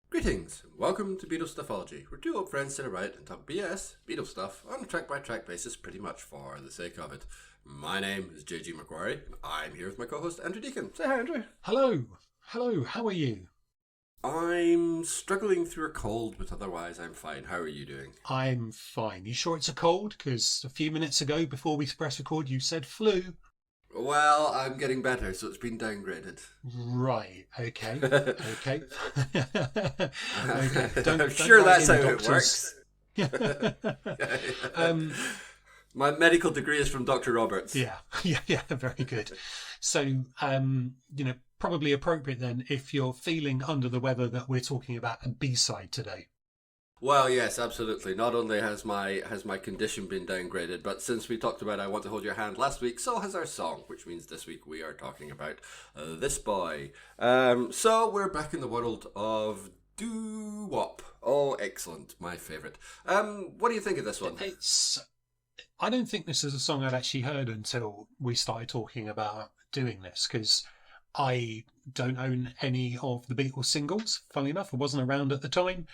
Greetings, and welcome to Beatles Stuffology, where two old friends sit around and talk BS, Beatles stuff, on a track-by-track basis pretty much for the sake of it. My name is JG McQuarrie, and I'm here with my co-host Andrew Deacon. Say hi, Andrew. Hello. Hello, how are you? I'm struggling through a cold, but otherwise I'm fine. How are you doing? I'm fine. You sure it's a cold? Because a few minutes ago, before we press record, you said flu. Well, I'm getting better, so it's been downgraded. Right, okay. Okay. Okay. I'm sure that's how it doctors. works. um, My medical degree is from Dr. Roberts. yeah, very good. So, probably appropriate then if you're feeling under the weather that we're talking about a B-side today. Well, yes, absolutely. Not only has my condition been downgraded, but since we talked about I Want to Hold Your Hand last week, so has our song, which means this week we are talking about This Boy. So we're back in the world of doo-wop. Oh, excellent. My favourite. What do you think of this one? I don't think this is a song I'd actually heard until we started talking about doing this, because I don't own any of the Beatles singles. Funnily enough, I wasn't around at the time.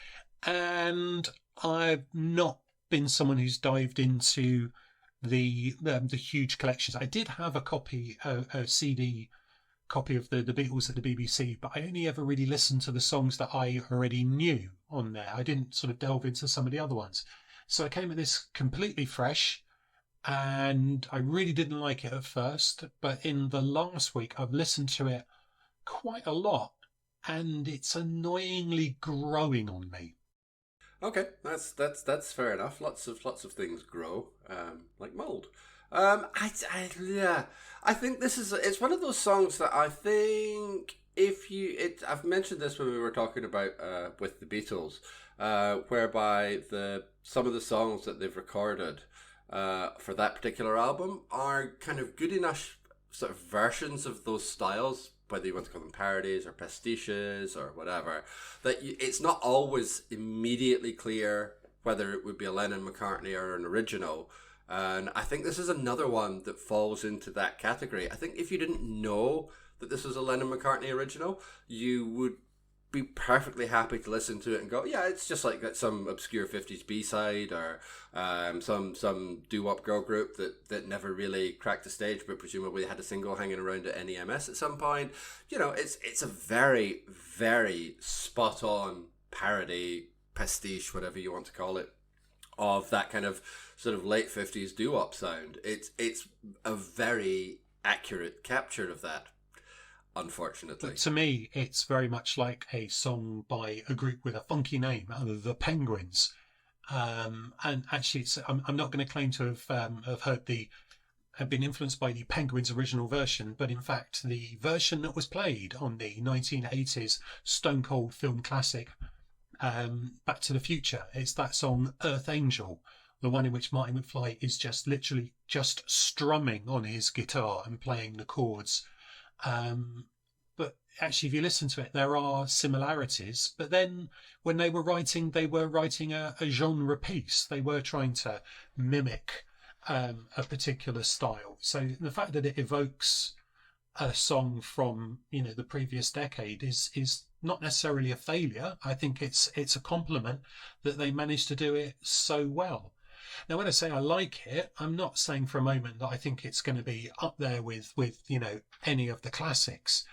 And I've not been someone who's dived into the huge collections. I did have a CD copy of the Beatles at the BBC, but I only ever really listened to the songs that I already knew on there. I didn't sort of delve into some of the other ones. So I came at this completely fresh, and I really didn't like it at first. But in the last week, I've listened to it quite a lot, and it's annoyingly growing on me. Okay, that's fair enough. Lots of things grow, like mold. Yeah, I think it's one of those songs that I think I've mentioned this when we were talking about with the Beatles, whereby some of the songs that they've recorded for that particular album are kind of good enough sort of versions of those styles, whether you want to call them parodies or pastiches or whatever, that it's not always immediately clear whether it would be a Lennon-McCartney or an original. And I think this is another one that falls into that category. I think if you didn't know that this was a Lennon-McCartney original, you would be perfectly happy to listen to it and go, yeah, it's just like some obscure 50s B-side or some doo-wop girl group that never really cracked the stage, but presumably had a single hanging around at NEMS at some point. You know, it's a very, very spot-on parody, pastiche, whatever you want to call it, of that kind of sort of late 50s doo-wop sound. It's a very accurate capture of that, unfortunately. But to me, it's very much like a song by a group with a funky name, the Penguins. And actually, I'm not going to claim to have been influenced by the Penguins' original version, but in fact, the version that was played on the 1980s Stone Cold film classic, Back to the Future, it's that song Earth Angel, the one in which Marty McFly is just literally just strumming on his guitar and playing the chords. But actually, if you listen to it, there are similarities. But then when they were writing a genre piece. They were trying to mimic a particular style. So the fact that it evokes a song from the previous decade is not necessarily a failure. I think it's a compliment that they managed to do it so well. Now, when I say I like it, I'm not saying for a moment that I think it's going to be up there with any of the classics,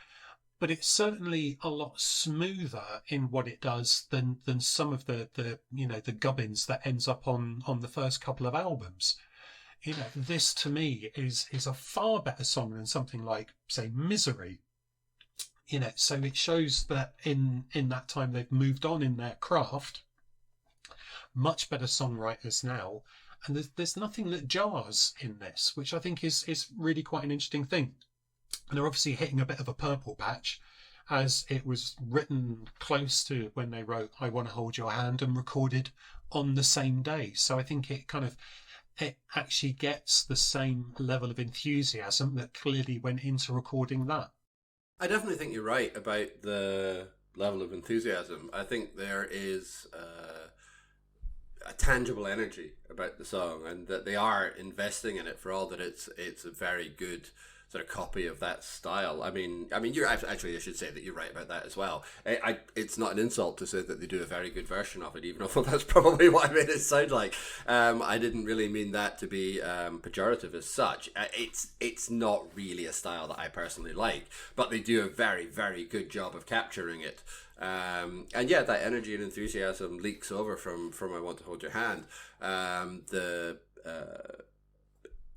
but it's certainly a lot smoother in what it does than some of the gubbins that ends up on the first couple of albums. This to me is a far better song than something like, say, Misery. So it shows that in that time they've moved on in their craft. Much better songwriters now, and there's nothing that jars in this, which I think is really quite an interesting thing. And they're obviously hitting a bit of a purple patch, as it was written close to when they wrote I Want to Hold Your Hand and recorded on the same day. So I think it actually gets the same level of enthusiasm that clearly went into recording that. I definitely think you're right about the level of enthusiasm. I think there is a tangible energy about the song, and that they are investing in it for all that it's a very good sort of copy of that style. I mean, you're actually, I should say that you're right about that as well. It's not an insult to say that they do a very good version of it, even though that's probably what I made it sound like. I didn't really mean that to be pejorative as such. It's not really a style that I personally like, but they do a very, very good job of capturing it. And yeah, that energy and enthusiasm leaks over from I Want to Hold Your Hand. The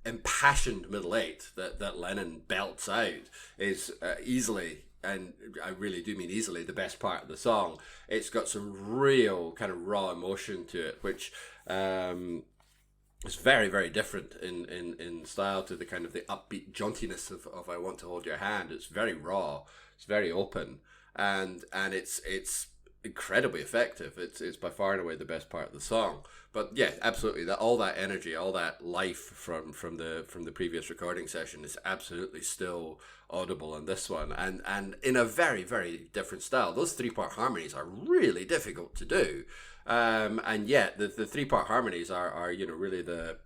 impassioned middle eight that Lennon belts out is easily, and I really do mean easily, the best part of the song. It's got some real kind of raw emotion to it, which is very, very different in style to the kind of the upbeat jauntiness of I Want to Hold Your Hand. It's very raw, it's very open, and it's incredibly effective. It's by far and away the best part of the song. But yeah, absolutely, that all that energy, all that life from the previous recording session is absolutely still audible in this one, and in a very, very different style. Those 3-part harmonies are really difficult to do, and yet the 3-part harmonies are really the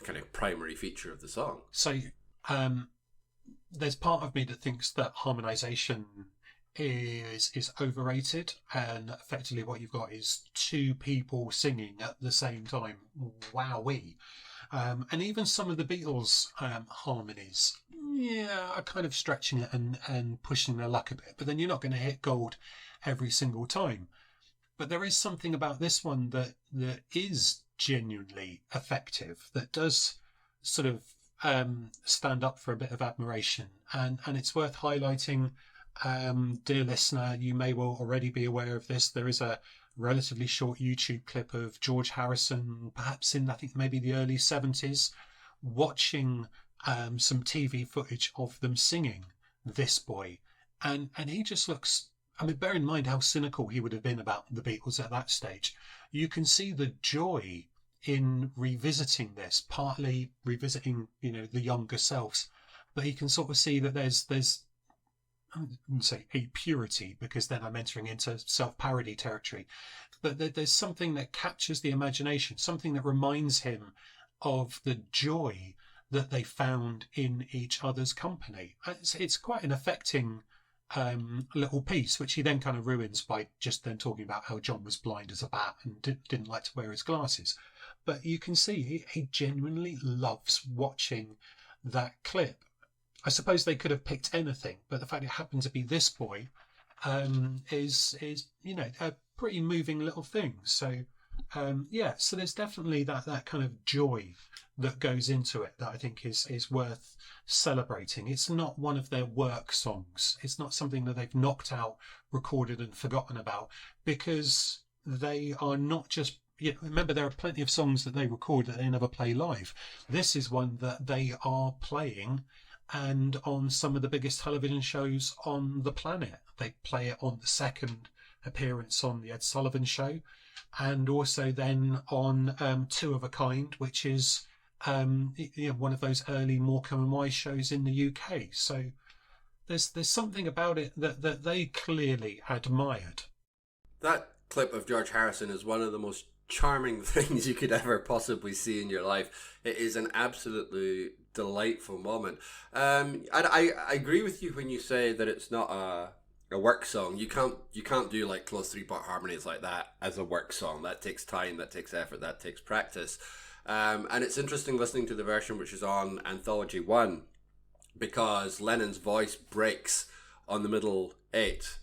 kind of primary feature of the song. So there's part of me that thinks that harmonization is overrated, and effectively what you've got is two people singing at the same time. Wowee. And even some of the Beatles harmonies, yeah, are kind of stretching it and pushing their luck a bit, but then you're not going to hit gold every single time. But there is something about this one that is genuinely effective, that does sort of stand up for a bit of admiration, and it's worth highlighting. Dear listener, you may well already be aware of this. There is a relatively short YouTube clip of George Harrison, perhaps in, I think, maybe the early 70s, watching some TV footage of them singing This Boy. And he just looks, I mean, bear in mind how cynical he would have been about the Beatles at that stage. You can see the joy in revisiting this, partly revisiting, the younger selves, but you can sort of see that there's I wouldn't say a purity, because then I'm entering into self-parody territory, but there's something that captures the imagination, something that reminds him of the joy that they found in each other's company. It's quite an affecting little piece, which he then kind of ruins by just then talking about how John was blind as a bat and didn't like to wear his glasses. But you can see he genuinely loves watching that clip. I suppose they could have picked anything, but the fact it happened to be This Boy is a pretty moving little thing. So so there's definitely that kind of joy that goes into it that I think is worth celebrating. It's not one of their work songs. It's not something that they've knocked out, recorded and forgotten about, because they are not just, remember, there are plenty of songs that they record that they never play live. This is one that they are playing, and on some of the biggest television shows on the planet. They play it on the second appearance on the Ed Sullivan Show, and also then on Two of a Kind, which is one of those early Morecambe and Wise shows in the UK. So there's something about it that they clearly admired. That clip of George Harrison is one of the most charming things you could ever possibly see in your life. It is an absolutely delightful moment. I agree with you when you say that it's not a work song. You can't do like close 3-part harmonies like that as a work song. That takes time, that takes effort, that takes practice. And it's interesting listening to the version which is on Anthology 1, because Lennon's voice breaks on the middle 8.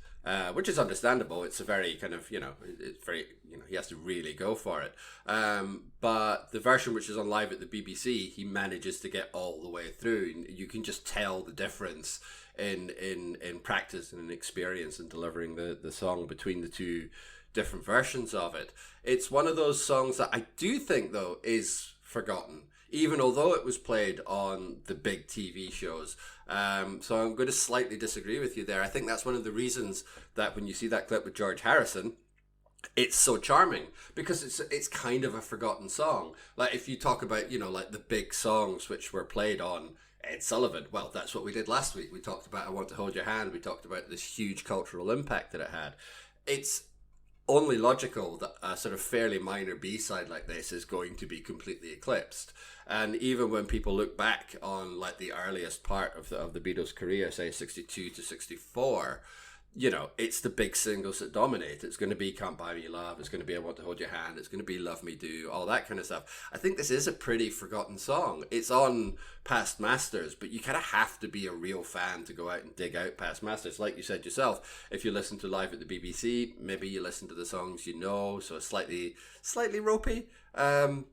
Which is understandable. It's a very kind of, it's very, he has to really go for it. But the version which is on live at the BBC, he manages to get all the way through. You can just tell the difference in practice and in experience in delivering the song between the two different versions of it. It's one of those songs that I do think, though, is forgotten, even although it was played on the big TV shows. So I'm going to slightly disagree with you there. I think that's one of the reasons that when you see that clip with George Harrison, it's so charming, because it's kind of a forgotten song. Like if you talk about, like the big songs which were played on Ed Sullivan, well, that's what we did last week. We talked about I Want to Hold Your Hand. We talked about this huge cultural impact that it had. It's only logical that a sort of fairly minor B-side like this is going to be completely eclipsed. And even when people look back on like the earliest part of the Beatles' career, say 62 to 64, you know, it's the big singles that dominate. It's going to be Can't Buy Me Love. It's going to be I Want to Hold Your Hand. It's going to be Love Me Do, all that kind of stuff. I think this is a pretty forgotten song. It's on Past Masters, but you kind of have to be a real fan to go out and dig out Past Masters. Like you said yourself, if you listen to Live at the BBC, maybe you listen to the songs you know, so slightly ropey.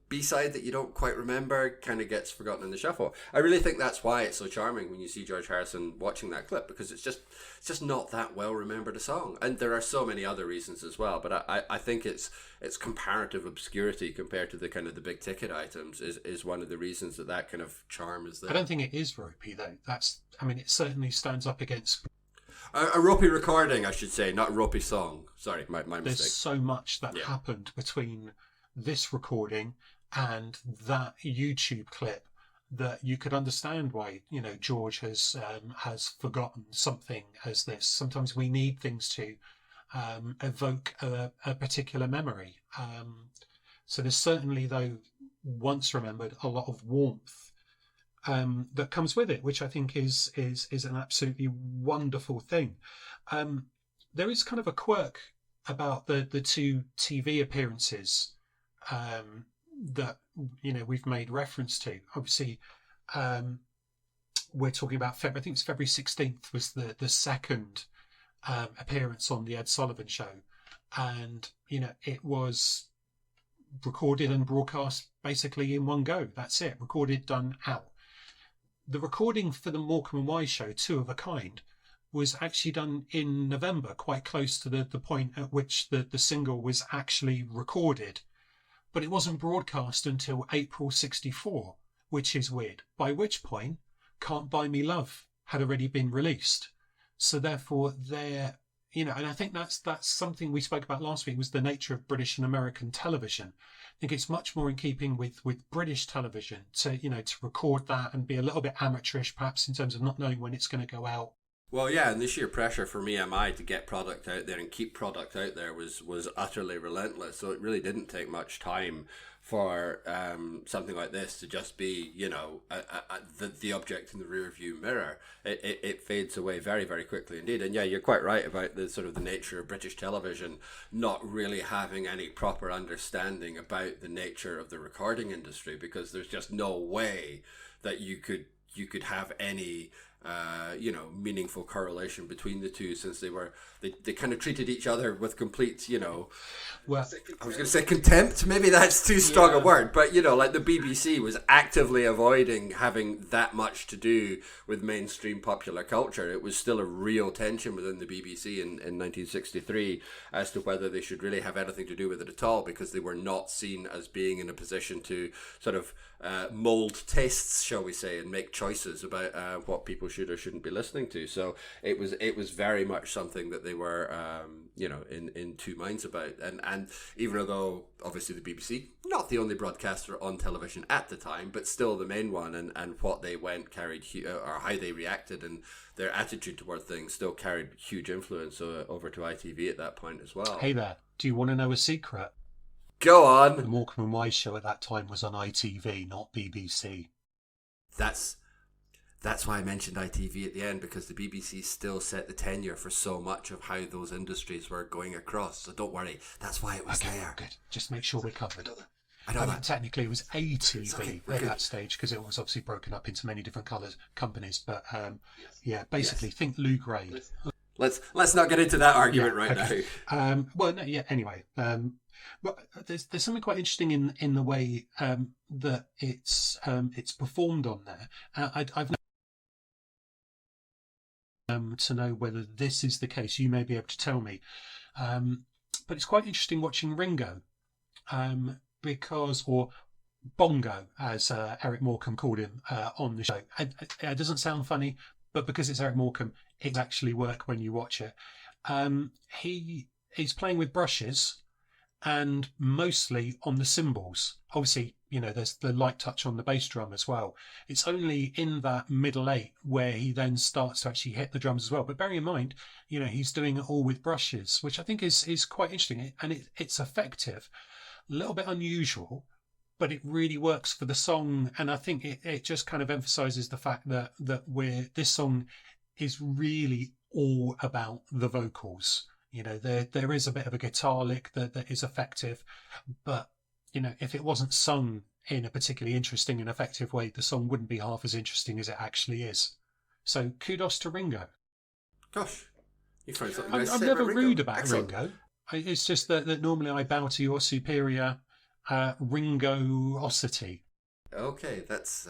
B-side that you don't quite remember kind of gets forgotten in the shuffle. I really think that's why it's so charming when you see George Harrison watching that clip, because it's just not that well remembered a song. And there are so many other reasons as well, but I think it's comparative obscurity compared to the kind of the big ticket items is one of the reasons that kind of charm is there. I don't think it is ropey though. It certainly stands up against a ropey recording, I should say, not a ropey song. Sorry, my mistake. There's so much that happened between this recording and that YouTube clip that you could understand why, you know, George has forgotten something as this. Sometimes we need things to evoke a particular memory. So there's certainly, though, once remembered, a lot of warmth that comes with it, which I think is an absolutely wonderful thing. There is kind of a quirk about the two TV appearances that, you know, we've made reference to. Obviously, we're talking about I think it's February 16th was the second appearance on the Ed Sullivan Show, and you know, it was recorded and broadcast basically in one go. That's it, recorded, done, out. The recording for the Morecambe and Wise show, Two of a Kind, was actually done in November, quite close to the point at which the single was actually recorded. But it wasn't broadcast until April 64, which is weird, by which point Can't Buy Me Love had already been released. So therefore there, you know, and I think that's something we spoke about last week, was the nature of British and American television. I think it's much more in keeping with British television to, you know, to record that and be a little bit amateurish perhaps in terms of not knowing when it's going to go out. Well, yeah, and the sheer pressure from EMI to get product out there and keep product out there was utterly relentless. So it really didn't take much time for something like this to just be, you know, the object in the rear view mirror. It fades away very, very quickly indeed. And yeah, you're quite right about the sort of the nature of British television not really having any proper understanding about the nature of the recording industry, because there's just no way that you could have any you know, meaningful correlation between the two, since they kind of treated each other with complete, you know, well, I was going to say contempt, maybe that's too strong a word, but you know, like the BBC was actively avoiding having that much to do with mainstream popular culture. It was still a real tension within the BBC in 1963 as to whether they should really have anything to do with it at all, because they were not seen as being in a position to sort of mold tastes, shall we say, and make choices about what people should or shouldn't be listening to. So it was very much something that they were you know, in two minds about. And even though obviously the BBC, not the only broadcaster on television at the time, but still the main one, and what they carried or how they reacted and their attitude toward things still carried huge influence over to ITV at that point as well. Hey there, do you want to know a secret? Go on. The Morecambe and Wise show at that time was on ITV, not BBC. That's why I mentioned ITV at the end, because the BBC still set the tenure for so much of how those industries were going across. So don't worry, that's why it was there. Good. Just make sure we're covered. I know that. Technically it was ATV at that stage, because it was obviously broken up into many different companies. But yeah, basically think Lou Gray. Let's not get into that argument now. Well, no, yeah. Anyway, but there's something quite interesting in the way that it's performed on there. I've to know whether this is the case. You may be able to tell me. But it's quite interesting watching Ringo, because, or Bongo, as Eric Morecambe called him on the show. It doesn't sound funny, but because it's Eric Morecambe, it actually works when you watch it. He's playing with brushes and mostly on the cymbals. Obviously, there's the light touch on the bass drum as well. It's only in that middle eight where he then starts to actually hit the drums as well. But bearing in mind, he's doing it all with brushes, which I think is quite interesting, and it's effective. A little bit unusual, but it really works for the song, and I think it just kind of emphasizes the fact that this song is really all about the vocals. There is a bit of a guitar lick that is effective, but if it wasn't sung in a particularly interesting and effective way, the song wouldn't be half as interesting as it actually is. So kudos to Ringo. Gosh, you find something nice to I'm say never about rude Ringo. about Excellent. Ringo. It's just that normally I bow to your superior Ringo-osity. Okay, that's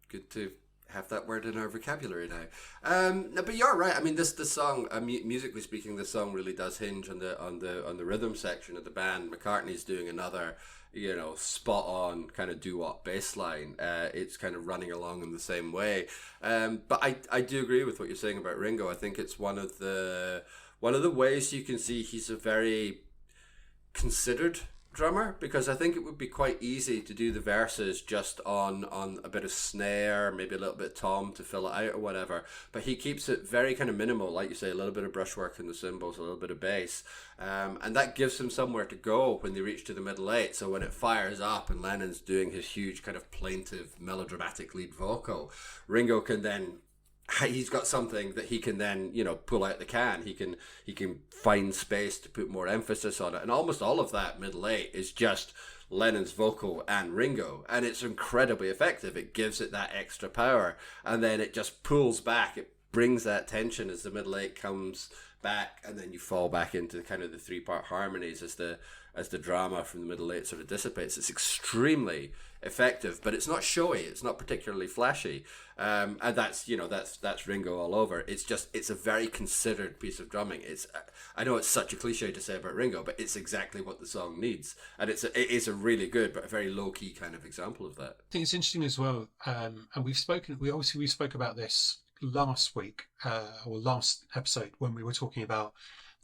good to have that word in our vocabulary now. No, but you're right. I mean, this song, musically speaking, this song really does hinge on the rhythm section of the band. McCartney's doing another, spot on kind of doo-wop bass line. It's kind of running along in the same way. But I do agree with what you're saying about Ringo. I think it's one of the ways you can see he's a very considered drummer, because I think it would be quite easy to do the verses just on a bit of snare, maybe a little bit of tom to fill it out or whatever, but he keeps it very kind of minimal, like you say, a little bit of brushwork in the cymbals, a little bit of bass, and that gives him somewhere to go when they reach to the middle eight. So when it fires up and Lennon's doing his huge kind of plaintive melodramatic lead vocal, Ringo can then, he's got something that he can then, pull out the can. He can find space to put more emphasis on it. And almost all of that middle eight is just Lennon's vocal and Ringo. And it's incredibly effective. It gives it that extra power. And then it just pulls back. It brings that tension as the middle eight comes back. And then you fall back into kind of the three-part harmonies as the drama from the middle eight sort of dissipates. It's extremely effective, but it's not showy. It's not particularly flashy, and that's Ringo all over. It's a very considered piece of drumming. I know it's such a cliche to say about Ringo, but it's exactly what the song needs, and it is a really good but a very low key kind of example of that. I think it's interesting as well, and we spoke about this last week or last episode when we were talking about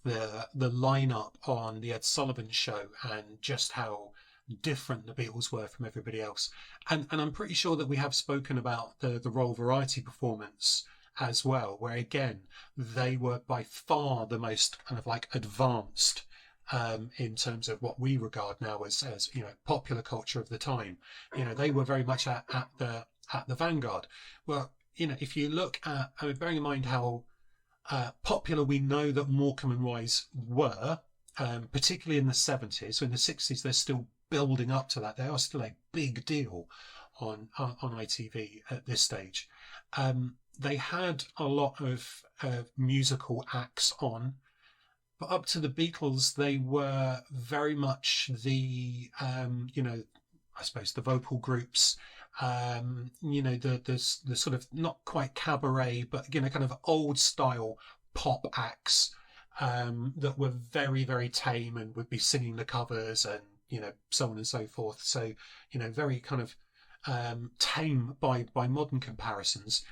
the lineup on the Ed Sullivan Show and just how different the Beatles were from everybody else, and I'm pretty sure that we have spoken about the Royal Variety performance as well, where again they were by far the most kind of like advanced in terms of what we regard now as popular culture of the time. They were very much at the vanguard. Well, if you look at, bearing in mind how popular we know that Morecambe and Wise were, particularly in the 70s. So in the 60s, they're still building up to that. They are still a big deal on ITV at this stage. They had a lot of musical acts on, but up to the Beatles, they were very much the, I suppose the vocal groups, the sort of not quite cabaret, but kind of old style pop acts that were very, very tame and would be singing the covers and so on and so forth. So very kind of tame by modern comparisons,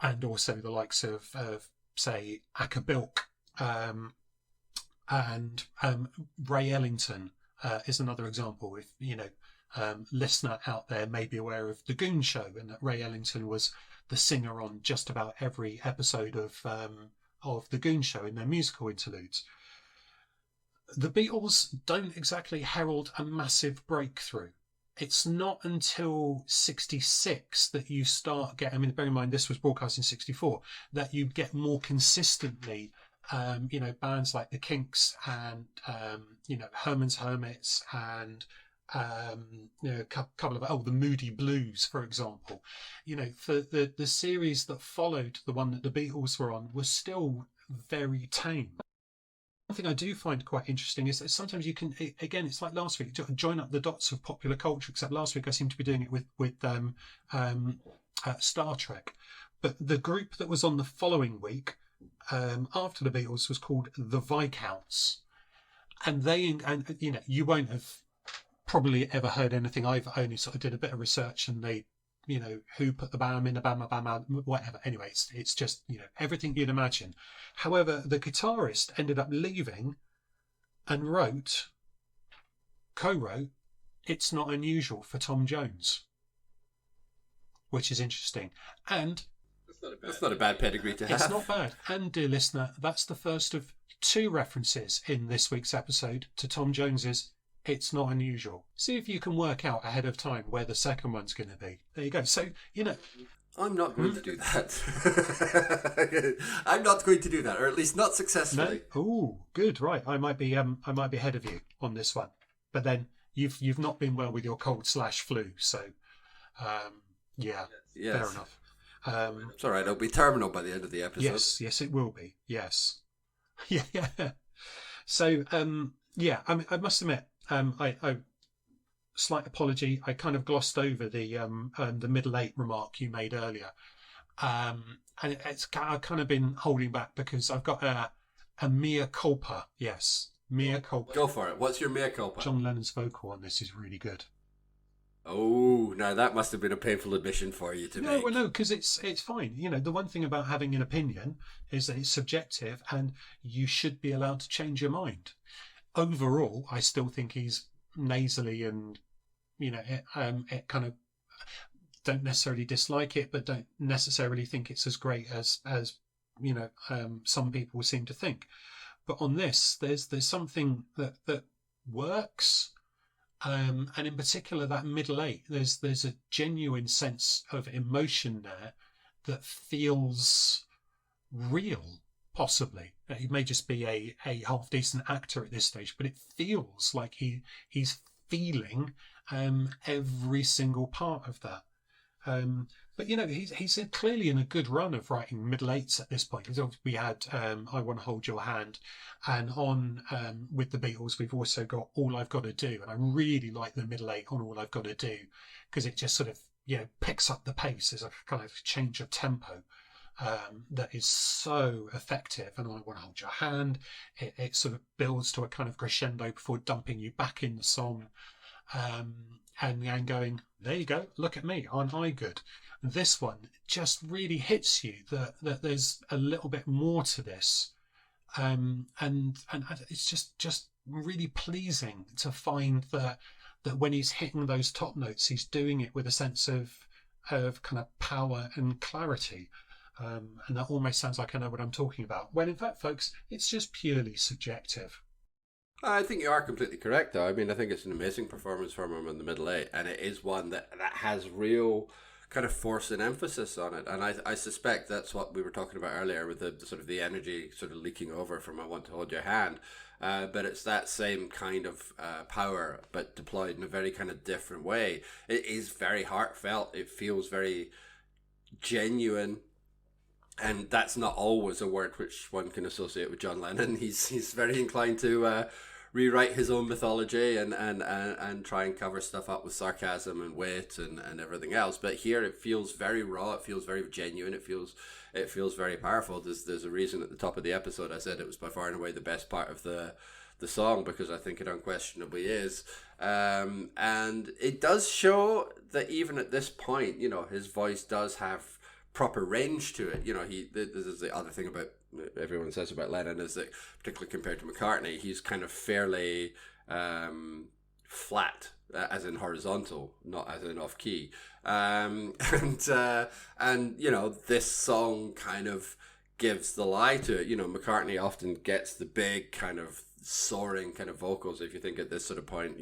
and also the likes of say Acker Bilk and Ray Ellington is another example. If listener out there may be aware of The Goon Show, and that Ray Ellington was the singer on just about every episode of The Goon Show in their musical interludes. The Beatles don't exactly herald a massive breakthrough. It's not until 66 that you start getting, bear in mind this was broadcast in 64, that you get more consistently bands like the Kinks and Herman's Hermits and a couple of the Moody Blues, for example. For the series that followed the one that the Beatles were on was still very tame. One thing I do find quite interesting is that sometimes you can, again, it's like last week, join up the dots of popular culture, except last week I seem to be doing it with Star Trek. But the group that was on the following week after the Beatles was called the Viscounts. And you won't have probably ever heard anything. I've only sort of did a bit of research, and they, who put the bam in the bam, whatever. Anyway, it's just, everything you'd imagine. However, the guitarist ended up leaving and co-wrote It's Not Unusual for Tom Jones, which is interesting. And that's not a bad pedigree to have. It's not bad. And, dear listener, that's the first of 2 references in this week's episode to Tom Jones's It's Not Unusual. See if you can work out ahead of time where the second one's going to be. There you go. So, I'm not going to do that. I'm not going to do that, or at least not successfully. No? Oh, good. Right. I might be ahead of you on this one. But then you've not been well with your cold/flu, so yeah, yes. Fair enough. It's all right. It'll be terminal by the end of the episode. Yes, it will be. Yes, yeah. So I must admit, I slight apology. I kind of glossed over the middle 8 remark you made earlier, and I've kind of been holding back because I've got a mea culpa. Yes, mea culpa. Go for it. What's your mea culpa? John Lennon's vocal on this is really good. Oh, now that must have been a painful admission for you to make. No, because it's fine. The one thing about having an opinion is that it's subjective, and you should be allowed to change your mind. Overall, I still think he's nasally, and it kind of don't necessarily dislike it, but don't necessarily think it's as great as some people seem to think. But on this, there's something that works. And in particular, that middle 8, there's a genuine sense of emotion there that feels real, possibly. He may just be a half-decent actor at this stage, but it feels like he's feeling every single part of that. But he's clearly in a good run of writing middle 8s at this point. We had I Want to Hold Your Hand, and on with the Beatles we've also got All I've Got to Do, and I really like the middle 8 on All I've Got to Do because it just sort of picks up the pace. There's a kind of change of tempo that is so effective. And I Want to Hold Your Hand, it sort of builds to a kind of crescendo before dumping you back in the song, and going, there you go, look at me, aren't I good? This one just really hits you that there's a little bit more to this, and it's just really pleasing to find that when he's hitting those top notes, he's doing it with a sense of kind of power and clarity, and that almost sounds like I know what I'm talking about, when in fact, folks, it's just purely subjective. I think you are completely correct, though. I mean, I think it's an amazing performance from him in the middle 8, and it is one that has real kind of force and emphasis on it. And I suspect that's what we were talking about earlier with the sort of the energy sort of leaking over from I Want to Hold Your Hand. But it's that same kind of power, but deployed in a very kind of different way. It is very heartfelt. It feels very genuine. And that's not always a word which one can associate with John Lennon. He's very inclined to rewrite his own mythology and try and cover stuff up with sarcasm and wit and everything else. But here it feels very raw. It feels very genuine. It feels very powerful. There's a reason at the top of the episode I said it was by far and away the best part of the song, because I think it unquestionably is. And it does show that even at this point, his voice does have proper range to it. This is the other thing about everyone says about Lennon, is that particularly compared to McCartney, he's kind of fairly flat, as in horizontal, not as in off key. And this song kind of gives the lie to it. McCartney often gets the big kind of soaring kind of vocals. If you think at this sort of point,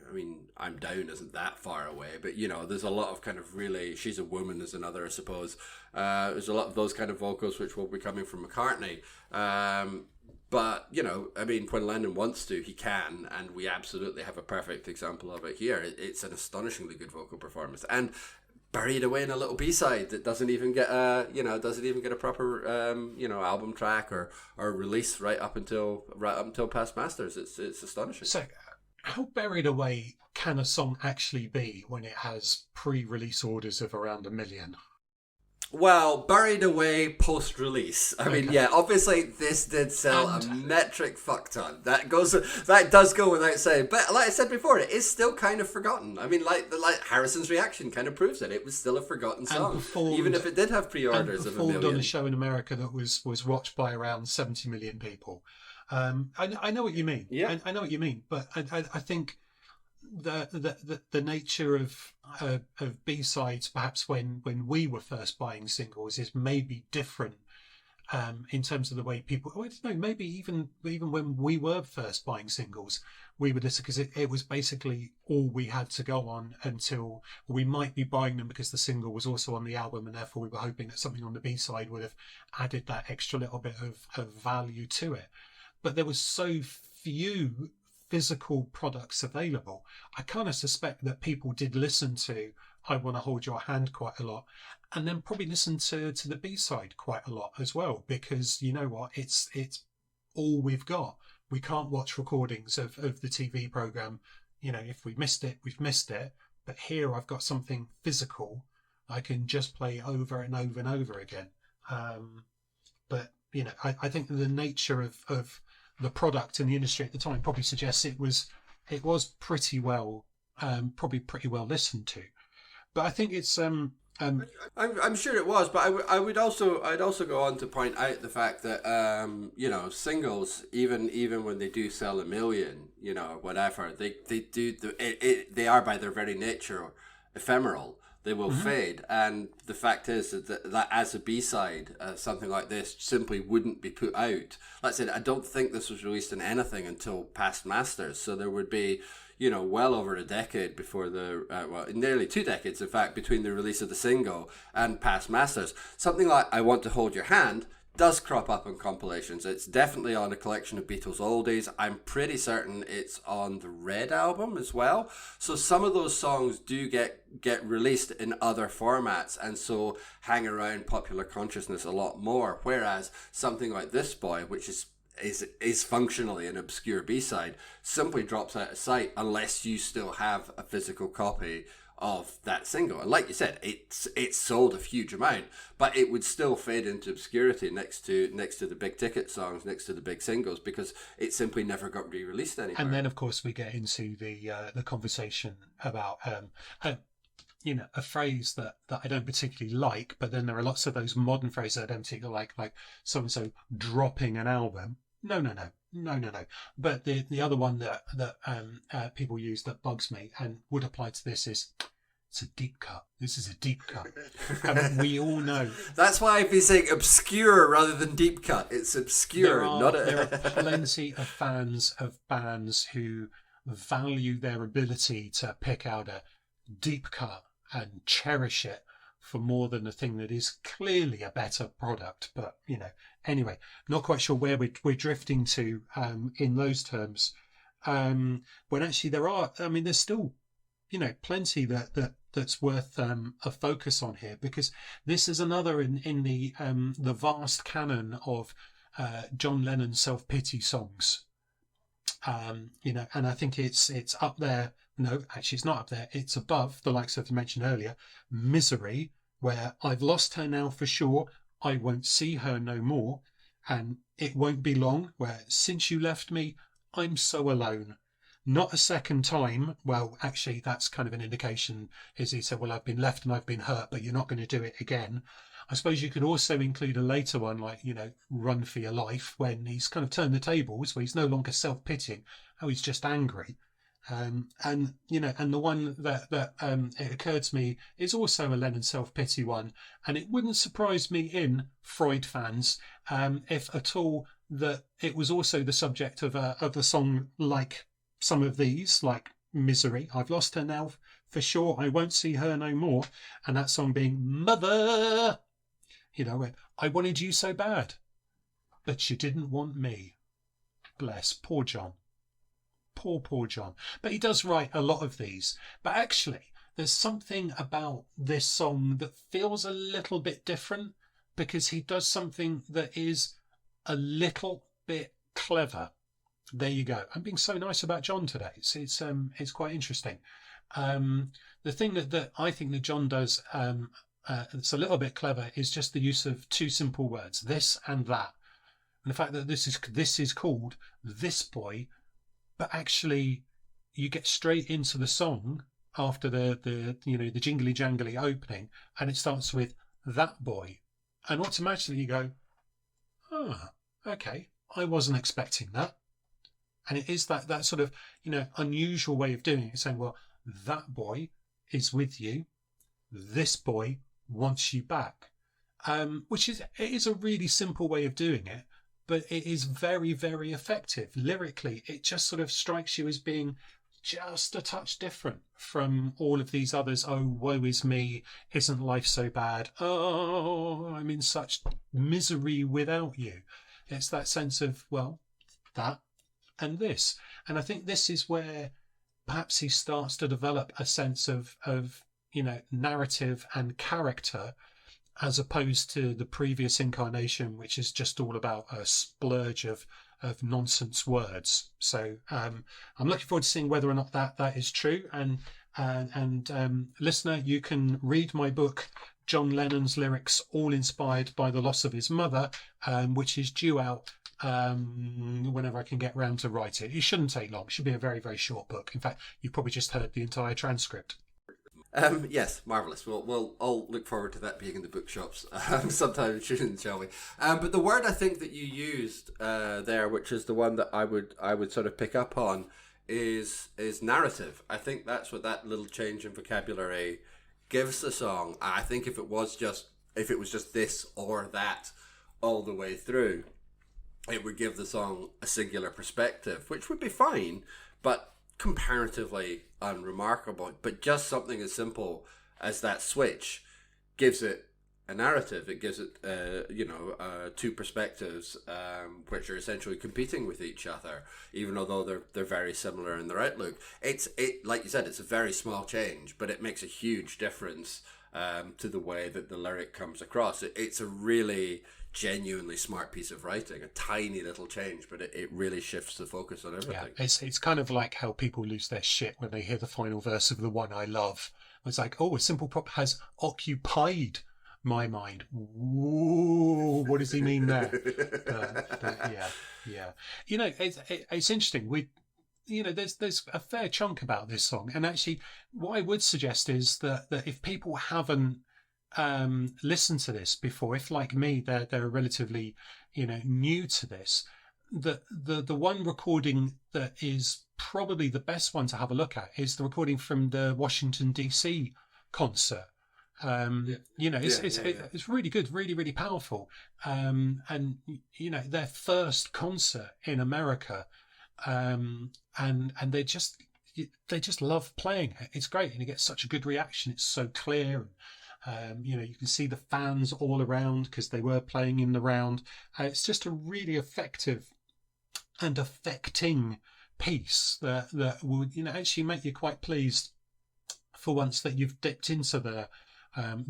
I mean, I'm Down isn't that far away, but there's a lot of kind of really, She's a Woman is another, I suppose. There's a lot of those kind of vocals which will be coming from McCartney. But I mean, when Lennon wants to, he can, and we absolutely have a perfect example of it here. It's an astonishingly good vocal performance, and buried away in a little B-side that doesn't even get a proper album track or release right up until past masters. It's astonishing. So, how buried away can a song actually be when it has pre-release orders of around 1 million? Well, buried away post-release. I mean, Okay. yeah, obviously this did sell a And metric fuck ton. That does go without saying. But like I said before, it is still kind of forgotten. I mean, like Harrison's reaction kind of proves it. It was still a forgotten song, even if it did have and pre-orders of a performed on million. a show in America that was watched by around 70 million people. I know what you mean. Yeah. I know what you mean, but I think the nature of B-sides, perhaps when we were first buying singles, is maybe different in terms of the way people. I don't know. Maybe even when we were first buying singles, we would listen because it was basically all we had to go on until we might be buying them because the single was also on the album, and therefore we were hoping that something on the B-side would have added that extra little bit of value to it. But there was so few physical products available. I kind of suspect that people did listen to I Want to Hold Your Hand quite a lot, and then probably listen to the B-side quite a lot as well, because you know what, it's all we've got. We can't watch recordings of the TV program. You know, if we missed it, we've missed it. But here I've got something physical I can just play over and over and over again. But you know, I think the nature of the product in the industry at the time probably suggests it was probably pretty well listened to. But I think it's I'm sure it was, but I'd also go on to point out the fact that singles, even when they do sell a million, or whatever, they are by their very nature ephemeral. They will fade, and the fact is that as a B-side, something like this simply wouldn't be put out. Like I said, I don't think this was released in anything until Past Masters, so there would be well over a decade before nearly 2 decades, in fact, between the release of the single and Past Masters. Something like I Want to Hold Your Hand does crop up on compilations. It's definitely on a collection of Beatles oldies. I'm pretty certain it's on the Red album as well. So some of those songs do get released in other formats, and so hang around popular consciousness a lot more. Whereas something like This Boy, which is functionally an obscure B-side, simply drops out of sight unless you still have a physical copy of that single. And like you said, it's sold a huge amount, but it would still fade into obscurity next to the big ticket songs, next to the big singles, because it simply never got re-released anywhere. And then of course we get into the conversation about a phrase that I don't particularly like, but then there are lots of those modern phrases that I don't particularly like so and so dropping an album. No. But the other one that people use that bugs me and would apply to this is, it's a deep cut. This is a deep cut. And we all know. That's why I've been saying obscure rather than deep cut. It's obscure, there are plenty of fans of bands who value their ability to pick out a deep cut and cherish it for more than a thing that is clearly a better product. But anyway, not quite sure where we're drifting to in those terms. When actually there's still plenty that's worth a focus on here, because this is another in the vast canon of John Lennon's self-pity songs. And I think it's up there. No, actually, it's not up there. It's above the likes of, mentioned earlier, Misery, where I've lost her now for sure. I won't see her no more. And It Won't Be Long, where since you left me, I'm so alone. Not a second time. Well, actually, that's kind of an indication, is he said, well, I've been left and I've been hurt, but you're not going to do it again. I suppose you could also include a later one, like, Run for Your Life, when he's kind of turned the tables, where he's no longer self-pitying. Oh, he's just angry. And the one that it occurred to me is also a Lennon self-pity one, and it wouldn't surprise me in Freud fans if at all that it was also the subject of a song like some of these, like Misery. I've lost her now for sure. I won't see her no more. And that song being Mother. Where I wanted you so bad, but you didn't want me. Bless poor John. Poor John. But he does write a lot of these. But actually, there's something about this song that feels a little bit different, because he does something that is a little bit clever. There you go. I'm being so nice about John today. It's quite interesting. The thing that I think that John does that's a little bit clever is just the use of two simple words, this and that. And the fact that this is called This Boy, but actually you get straight into the song after the jingly jangly opening, and it starts with That Boy, and automatically you go, oh, okay, I wasn't expecting that. And it is that sort of unusual way of doing it, saying, well, that boy is with you, this boy wants you back, which is a really simple way of doing it, but it is very, very effective lyrically. It just sort of strikes you as being just a touch different from all of these others. Oh, woe is me, isn't life so bad, oh, I'm in such misery without you. It's that sense of, well, that and this. And I think this is where perhaps he starts to develop a sense of narrative and character, as opposed to the previous incarnation, which is just all about a splurge of nonsense words. So I'm looking forward to seeing whether or not that is true. And listener, you can read my book, John Lennon's Lyrics, all inspired by the loss of his mother, which is due out whenever I can get round to write it. It shouldn't take long. It should be a very, very short book. In fact, you've probably just heard the entire transcript. Yes, marvellous. We'll all look forward to that being in the bookshops sometime soon, shall we? But the word I think that you used there, which is the one that I would sort of pick up on, is narrative. I think that's what that little change in vocabulary gives the song. I think if it was just this or that all the way through, it would give the song a singular perspective, which would be fine, but comparatively unremarkable. But just something as simple as that switch gives it a narrative. It gives it two perspectives, which are essentially competing with each other, even although they're very similar in their outlook. It like you said, it's a very small change, but it makes a huge difference to the way that the lyric comes across. It's a really genuinely smart piece of writing, a tiny little change, but it really shifts the focus on everything. Yeah, it's kind of like how people lose their shit when they hear the final verse of The One I Love. It's like, oh, a simple prop has occupied my mind. Ooh, what does he mean there? But yeah. It's interesting. There's a fair chunk about this song, and actually, what I would suggest is that if people haven't listened to this before, if like me they're relatively new to this, the one recording that is probably the best one to have a look at is the recording from the Washington DC concert. It's really good, really, really powerful, and their first concert in America, and they just love playing it. It's great, and it gets such a good reaction. It's so clear. You can see the fans all around because they were playing in the round. It's just a really effective and affecting piece that would actually make you quite pleased for once that you've dipped into the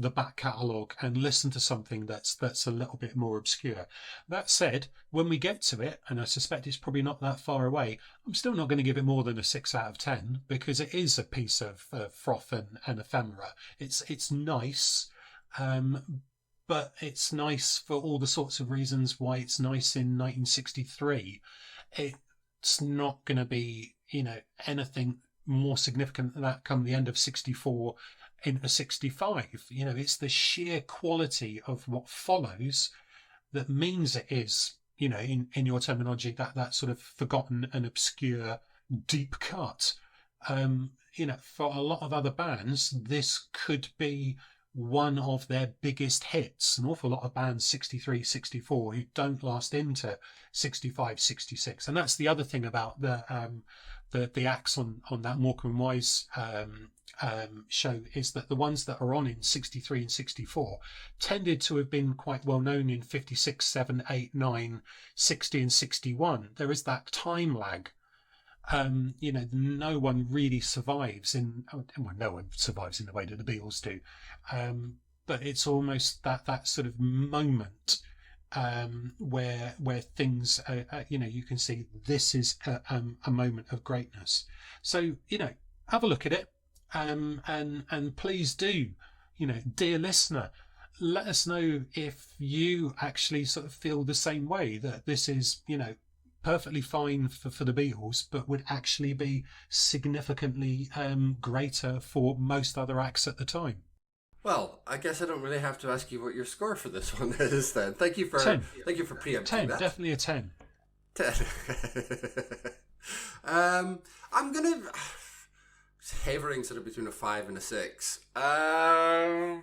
back catalogue and listened to something that's a little bit more obscure. That said, when we get to it, and I suspect it's probably not that far away, I'm still not going to give it more than a 6 out of 10 because it is a piece of froth and ephemera. It's nice, but it's nice for all the sorts of reasons why it's nice in 1963. It's not going to be anything more significant than that come the end of 64 into 65. It's the sheer quality of what follows that means it is, in your terminology, that sort of forgotten and obscure deep cut. For a lot of other bands, this could be one of their biggest hits. An awful lot of bands 63, 64 who don't last into 65, 66. And that's the other thing about the acts on that Morecambe and Wise show, is that the ones that are on in 63 and 64 tended to have been quite well known in 56, 7, 8, 9, 60 and 61. There is that time lag. No one really survives no one survives in the way that the Beatles do. But it's almost that sort of moment where things, you can see this is a moment of greatness. So, have a look at it. And please do dear listener, let us know if you actually sort of feel the same way, that this is, perfectly fine for the Beatles, but would actually be significantly greater for most other acts at the time. Well, I guess I don't really have to ask you what your score for this one is then. Thank you for 10. Preempting 10, that. definitely a 10. 10. I'm gonna havering sort of between a 5 and a 6. I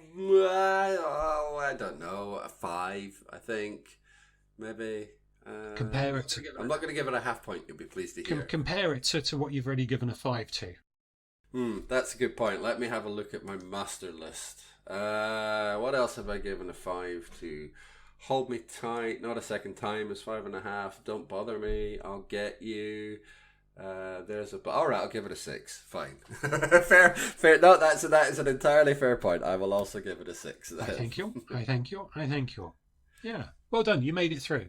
don't know, a 5, I think, maybe. Compare it to. I'm not going to give it a half point. You'll be pleased to hear. Compare it to what you've already given a 5 to. That's a good point. Let me have a look at my master list. What else have I given a 5 to? Hold Me Tight, Not a Second Time is 5.5. Don't Bother Me, I'll Get You. All right, I'll give it a 6. Fine. fair. No, that is an entirely fair point. I will also give it a 6. I thank you. Yeah, well done. You made it through.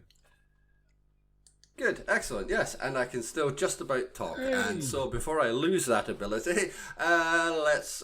Good, excellent, yes, and I can still just about talk. Hey. And so before I lose that ability, let's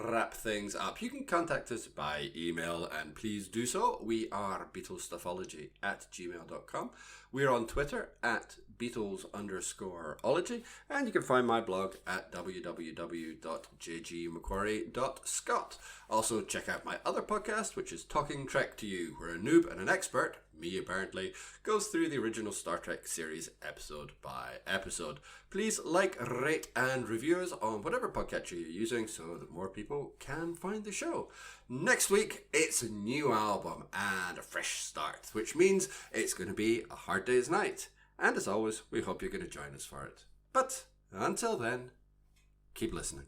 wrap things up. You can contact us by email, and please do so. We are BeatlesStuffology@gmail.com. We're on Twitter at Beatles_ology, and you can find my blog at www.jgmcquarrie.scot. Also, check out my other podcast, which is Talking Trek to You, where a noob and an expert, me apparently, goes through the original Star Trek series episode by episode. Please like, rate, and review us on whatever podcatcher you're using so that more people can find the show. Next week, it's a new album and a fresh start, which means it's going to be a hard day's night. And as always, we hope you're going to join us for it. But until then, keep listening.